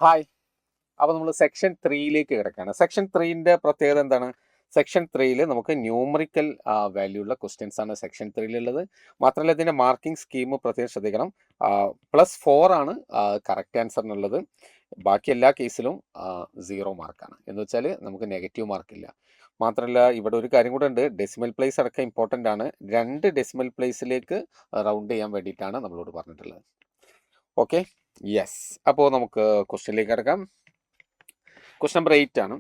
Hi. അപ്പോൾ നമ്മൾ section 3യിലേക്ക് കിടക്കുകയാണ്. സെക്ഷൻ 3ന്റെ പ്രത്യേകത എന്താണ്? സെക്ഷൻ 3യിൽ നമുക്ക് ന്യൂമറിക്കൽ വാല്യൂ ഉള്ള ക്വസ്റ്റ്യൻസ് ആണ് സെക്ഷൻ 3യിലുള്ളത്. മാത്രമല്ല ഇതിൻ്റെ മാർക്കിംഗ് സ്കീം പ്രത്യേകം ശ്രദ്ധിക്കണം. +4 ആണ് കറക്റ്റ് ആൻസറിനുള്ളത്. ബാക്കി എല്ലാ കേസിലും 0 മാർക്കാണ്. എന്ന് വെച്ചാൽ നമുക്ക് നെഗറ്റീവ് മാർക്കില്ല. മാത്രമല്ല ഇവിടെ ഒരു കാര്യം കൂടെ ഉണ്ട്. ഡെസിമൽ പ്ലേസ് അടക്കം ഇമ്പോർട്ടൻ്റ് ആണ്. 2 ഡെസിമൽ പ്ലേസിലേക്ക് റൗണ്ട് ചെയ്യാൻ വേണ്ടിയിട്ടാണ് നമ്മളോട് പറഞ്ഞിട്ടുള്ളത്. Okay, yes. അപ്പോൾ നമുക്ക് ക്വസ്റ്റ്യനിലേക്ക് കിടക്കാം. ക്വസ്റ്റ്യൻ നമ്പർ 8 ആണ്.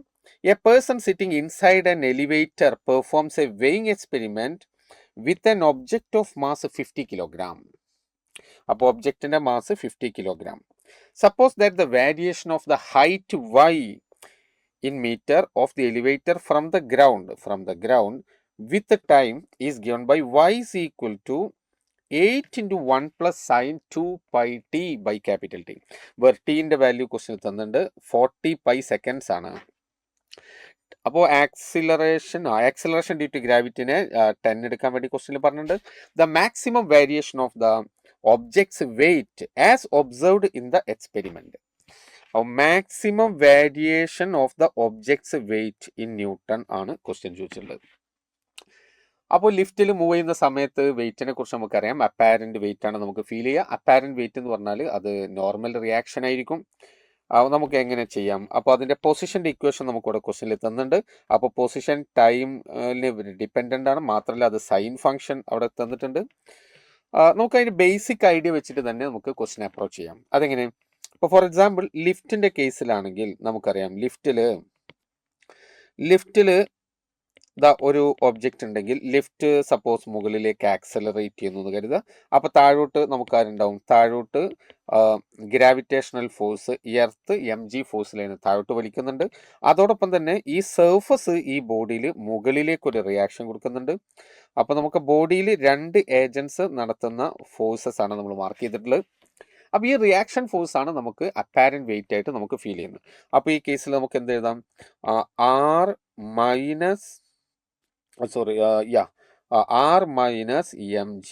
A person sitting inside an elevator performs A weighing experiment with an object of mass 50 kilogram. അപ്പോൾ ഒബ്ജക്റ്റിന്റെ mass 50 kilogram. Suppose that the variation of the height y in meter of the elevator from the ground with the time is given by y is equal to 8 into 1 plus sin 2 pi t by capital T. where t ന്റെ value question തന്നിട്ടുണ്ട് 40 pi seconds ആണ്. അപ്പോൾ acceleration due to ഗ്രാവിറ്റിനെ 10 എടുക്കാൻ വേണ്ടി ക്വസ്റ്റ്യനിൽ പറഞ്ഞിട്ടുണ്ട്. The maximum variation of the objects weight as observed in the experiment. Maximum variation of the objects weight in newton ആണ് question ചോദിച്ചിട്ടുള്ളത്. അപ്പോൾ ലിഫ്റ്റിൽ മൂവ് ചെയ്യുന്ന സമയത്ത് വെയിറ്റിനെ കുറിച്ച് നമുക്കറിയാം. അപ്പാരന്റ് വെയിറ്റ് ആണ് നമുക്ക് ഫീൽ ചെയ്യുക. അപ്പാരന്റ് വെയിറ്റ് എന്ന് പറഞ്ഞാൽ അത് നോർമൽ റിയാക്ഷൻ ആയിരിക്കും. നമുക്ക് എങ്ങനെ ചെയ്യാം? അപ്പോൾ അതിൻ്റെ പൊസിഷൻ്റെ ഇക്വേഷൻ നമുക്കിവിടെ ക്വസ്റ്റ്യനിൽ തന്നിട്ടുണ്ട്. അപ്പോൾ പൊസിഷൻ ടൈമിന് ഡിപ്പെൻഡൻ്റ് ആണ്. മാത്രമല്ല അത് സൈൻ ഫംഗ്ഷൻ അവിടെ തന്നിട്ടുണ്ട്. നമുക്ക് അതിൻ്റെ ബേസിക് ഐഡിയ വെച്ചിട്ട് തന്നെ നമുക്ക് ക്വസ്റ്റ്യൻ അപ്രോച്ച് ചെയ്യാം. അതെങ്ങനെ? ഇപ്പോൾ ഫോർ എക്സാമ്പിൾ ലിഫ്റ്റിൻ്റെ കേസിലാണെങ്കിൽ നമുക്കറിയാം ലിഫ്റ്റിൽ ഒരു ഒബ്ജക്റ്റ് ഉണ്ടെങ്കിൽ ലിഫ്റ്റ് സപ്പോസ് മുകളിലേക്ക് ആക്സലറേറ്റ് ചെയ്യുന്നു എന്ന് കരുതുക. അപ്പോൾ താഴോട്ട് നമുക്കാരുണ്ടാവും? താഴോട്ട് ഗ്രാവിറ്റേഷണൽ ഫോഴ്സ് എർത്ത് mg ഫോഴ്സിലാണ് താഴോട്ട് വലിക്കുന്നുണ്ട്. അതോടൊപ്പം തന്നെ ഈ സർഫസ് ഈ ബോഡിയിൽ മുകളിലേക്കൊരു റിയാക്ഷൻ കൊടുക്കുന്നുണ്ട്. അപ്പോൾ നമുക്ക് ബോഡിയിൽ 2 ഏജൻസ് നടത്തുന്ന ഫോഴ്സസ് ആണ് നമ്മൾ മാർക്ക് ചെയ്തിട്ടുള്ളത്. അപ്പോൾ ഈ റിയാക്ഷൻ ഫോഴ്സ് ആണ് നമുക്ക് അപ്പാരന്റ് വെയിറ്റ് ആയിട്ട് നമുക്ക് ഫീൽ ചെയ്യുന്നത്. അപ്പോൾ ഈ കേസിൽ നമുക്ക് എന്ത് എഴുതാം? r minus mg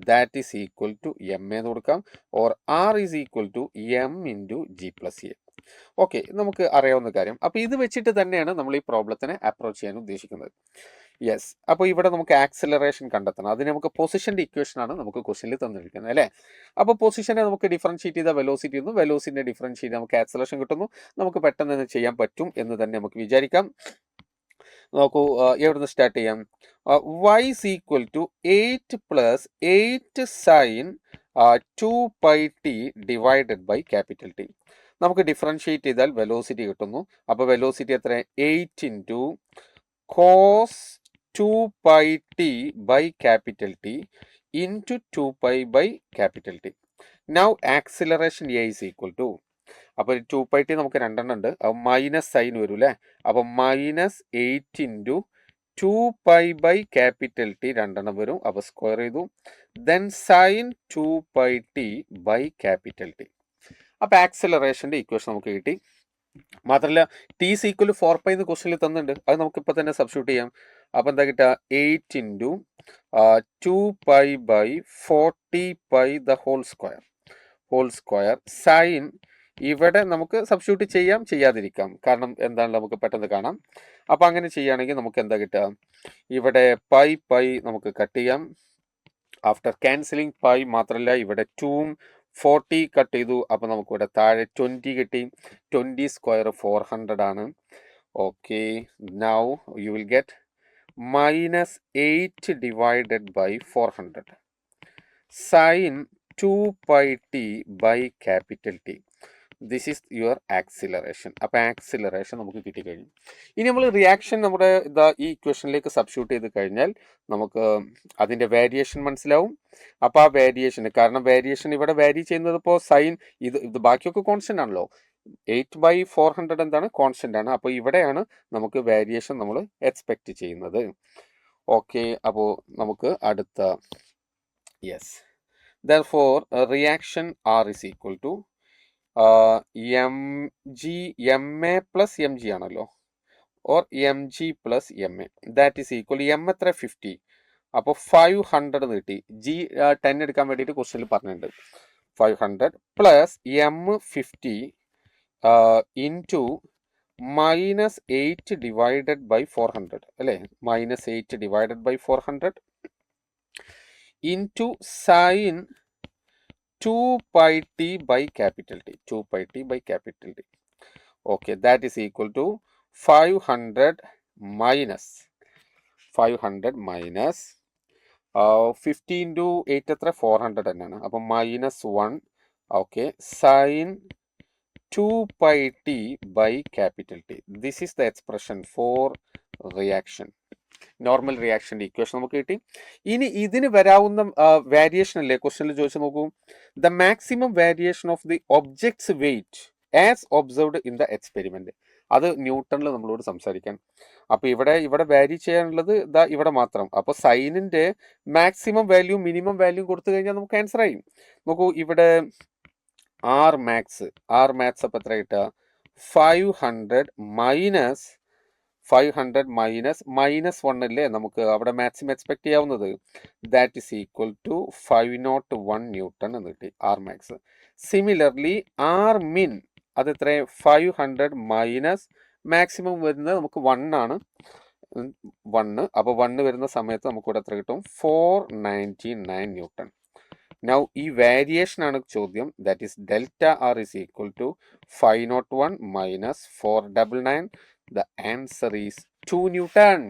that is equal to m എന്ന് കൊടുക്കാം, or r is equal to m into g plus a. Okay, നമുക്ക് അറിയാവുന്ന കാര്യം. അപ്പോൾ ഇത് വെച്ചിട്ട് തന്നെയാണ് നമ്മൾ ഈ പ്രോബ്ലത്തിനെ അപ്രോച്ച് ചെയ്യാൻ ഉദ്ദേശിക്കുന്നത്. യെസ്. അപ്പോൾ ഇവിടെ നമുക്ക് ആക്സിലറേഷൻ കണ്ടെത്തണം. അതിന് നമുക്ക് പൊസിഷൻ്റെ ഇക്വേഷൻ ആണ് നമുക്ക് ക്വസ്റ്റ്യനിൽ തന്നിരിക്കുന്നത്, അല്ലേ? അപ്പോൾ പൊസിഷനെ നമുക്ക് ഡിഫറൻഷിയേറ്റ് ചെയ്ത വെലോസിറ്റി ഒന്നും, വെലോസിറ്റിനെ ഡിഫറൻഷിയേറ്റ് നമുക്ക് ആക്സിലറേഷൻ കിട്ടുന്നു. നമുക്ക് പെട്ടെന്ന് തന്നെ ചെയ്യാൻ പറ്റും എന്ന് തന്നെ നമുക്ക് വിചാരിക്കാം. നോക്കൂ, എവിടെ നിന്ന് സ്റ്റാർട്ട് ചെയ്യാം? y is equal to 8 plus 8 sin 2 pi t divided by capital T. നമുക്ക് ഡിഫറൻഷിയേറ്റ് ചെയ്താൽ വെലോസിറ്റി കിട്ടുന്നു. അപ്പോൾ വെലോസിറ്റി എത്ര? 8 into cos 2 pi t by capital T into 2 pi by capital T. Now acceleration a is equal to, അപ്പോൾ 2 pi t നമുക്ക് 2 ഉണ്ട്. അപ്പോൾ minus sign വരും, അല്ലേ? അപ്പോൾ -8 into 2 pi by capital T 2 വരും. അപ്പോൾ സ്ക്വയർ ചെയ്തു. Then sine 2 pi t by capital T. അപ്പോൾ ആക്സിലറേഷൻ്റെ ഇക്വേഷൻ നമുക്ക് കിട്ടി. മാത്രമല്ല t is equal to 4 pi എന്ന് ക്വസ്റ്റ്യനിൽ തന്നിട്ടുണ്ട്. അത് നമുക്കിപ്പോൾ തന്നെ സബ്സ്റ്റിറ്റ്യൂട്ട് ചെയ്യാം. അപ്പോൾ എന്താ കിട്ടുക? 8 into 2 pi by 40 pi the whole square sine, ഇവിടെ നമുക്ക് സബ്സ്റ്റിറ്റ്യൂട്ട് ചെയ്യാം, ചെയ്യാതിരിക്കാം. കാരണം എന്താണ്, നമുക്ക് പെട്ടെന്ന് കാണാം. അപ്പോൾ അങ്ങനെ ചെയ്യുകയാണെങ്കിൽ നമുക്ക് എന്താ കിട്ടുക? ഇവിടെ പൈ നമുക്ക് കട്ട് ചെയ്യാം ആഫ്റ്റർ ക്യാൻസലിങ് പൈ. മാത്രമല്ല ഇവിടെ 2ഉം 40 കട്ട് ചെയ്തു. അപ്പോൾ നമുക്കിവിടെ താഴെ 20 കിട്ടി. 20 സ്ക്വയർ 400 ആണ്. Okay, now you will get -8 divided by 400 sin 2 pi t by capital T. This is your acceleration. അപ്പോൾ ആക്സിലറേഷൻ നമുക്ക് കിട്ടിക്കഴിഞ്ഞു. ഇനി നമ്മൾ റിയാക്ഷൻ നമ്മുടെ ഈ ഇക്വേഷനിലേക്ക് സബ്സ്റ്റിറ്റ്യൂട്ട് ചെയ്ത് കഴിഞ്ഞാൽ നമുക്ക് അതിൻ്റെ വേരിയേഷൻ മനസ്സിലാവും. അപ്പോൾ ആ വേരിയേഷൻ, കാരണം വേരിയേഷൻ ഇവിടെ വാരി ചെയ്യുന്നത് ഇപ്പോൾ സൈൻ ഇത് ബാക്കിയൊക്കെ കോൺസ്റ്റൻ്റ് ആണല്ലോ. 8/400 എന്താണ്? കോൺസ്റ്റൻ്റ് ആണ്. അപ്പോൾ ഇവിടെയാണ് നമുക്ക് വേരിയേഷൻ നമ്മൾ എക്സ്പെക്റ്റ് ചെയ്യുന്നത്. ഓക്കെ, അപ്പോൾ നമുക്ക് അടുത്ത yes. Therefore reaction R is equal to ma plus mg ആണല്ലോ, or mg plus ma. That is equal m എത്ര? 50. അപ്പോൾ 500 കിട്ടി. g 10 എടുക്കാൻ വേണ്ടിയിട്ട് ക്വസ്റ്റ്യനിൽ പറഞ്ഞിട്ടുണ്ട്. 500 plus m 50 into -8 divided by 400 അല്ലേ, -8 divided by 400 into sine 2πt by capital T, 2πt by capital T. Okay, that is equal to 500 minus 50 into 8 എത്ര 400 തന്നെയാണ്. അപ്പം -1 okay sine 2πt by capital T. This is the expression for reaction. Normal റിയാക്ഷൻ്റെ equation നമുക്ക് കിട്ടി. ഇനി ഇതിന് വരാവുന്ന variation അല്ലേ ക്വസ്റ്റനിൽ ചോദിച്ചു നോക്കൂ. The maximum variation of the objects weight as observed in the experiment. അത് ന്യൂട്ടണിൽ നമ്മളോട് സംസാരിക്കാൻ. അപ്പോൾ ഇവിടെ വാരി ചെയ്യാനുള്ളത് ഇവിടെ മാത്രം. അപ്പോൾ സൈനിന്റെ മാക്സിമം വാല്യൂ മിനിമം വാല്യൂ കൊടുത്തു കഴിഞ്ഞാൽ നമുക്ക് ആൻസർ ആയി. നോക്കൂ ഇവിടെ ആർ മാക്സ് അപ്പോൾ എത്ര കിട്ടുക 500 -1 അല്ലേ നമുക്ക് അവിടെ മാക്സിമം എക്സ്പെക്ട് ചെയ്യാവുന്നത്. That is equal to 501 newton എന്ന് കിട്ടി ആർ മാക്സ്. സിമിലർലി ആർ മിൻ അത് എത്ര 500 മൈനസ് മാക്സിമം വരുന്നത് നമുക്ക് 1 ആണ്. 1 അപ്പോൾ 1 വരുന്ന സമയത്ത് നമുക്ക് ഇവിടെ എത്ര കിട്ടും 499 ന്യൂട്ടൺ. നൗ ഈ വേരിയേഷൻ ആണ് ചോദ്യം. That is delta R is equal to 501 minus 499. The answer is 2 Newton.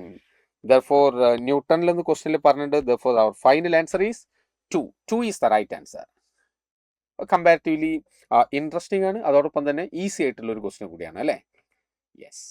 Therefore, Newton ലെന്ന് ക്വസ്റ്റനിൽ പറഞ്ഞിട്ടുണ്ട്. Therefore, our final answer is 2. 2 is the right answer. Comparatively interesting ആണ്, അതോടൊപ്പം തന്നെ ഈസി ആയിട്ടുള്ള ഒരു ക്വസ്റ്റൻ കൂടിയാണ് അല്ലേ. യെസ്.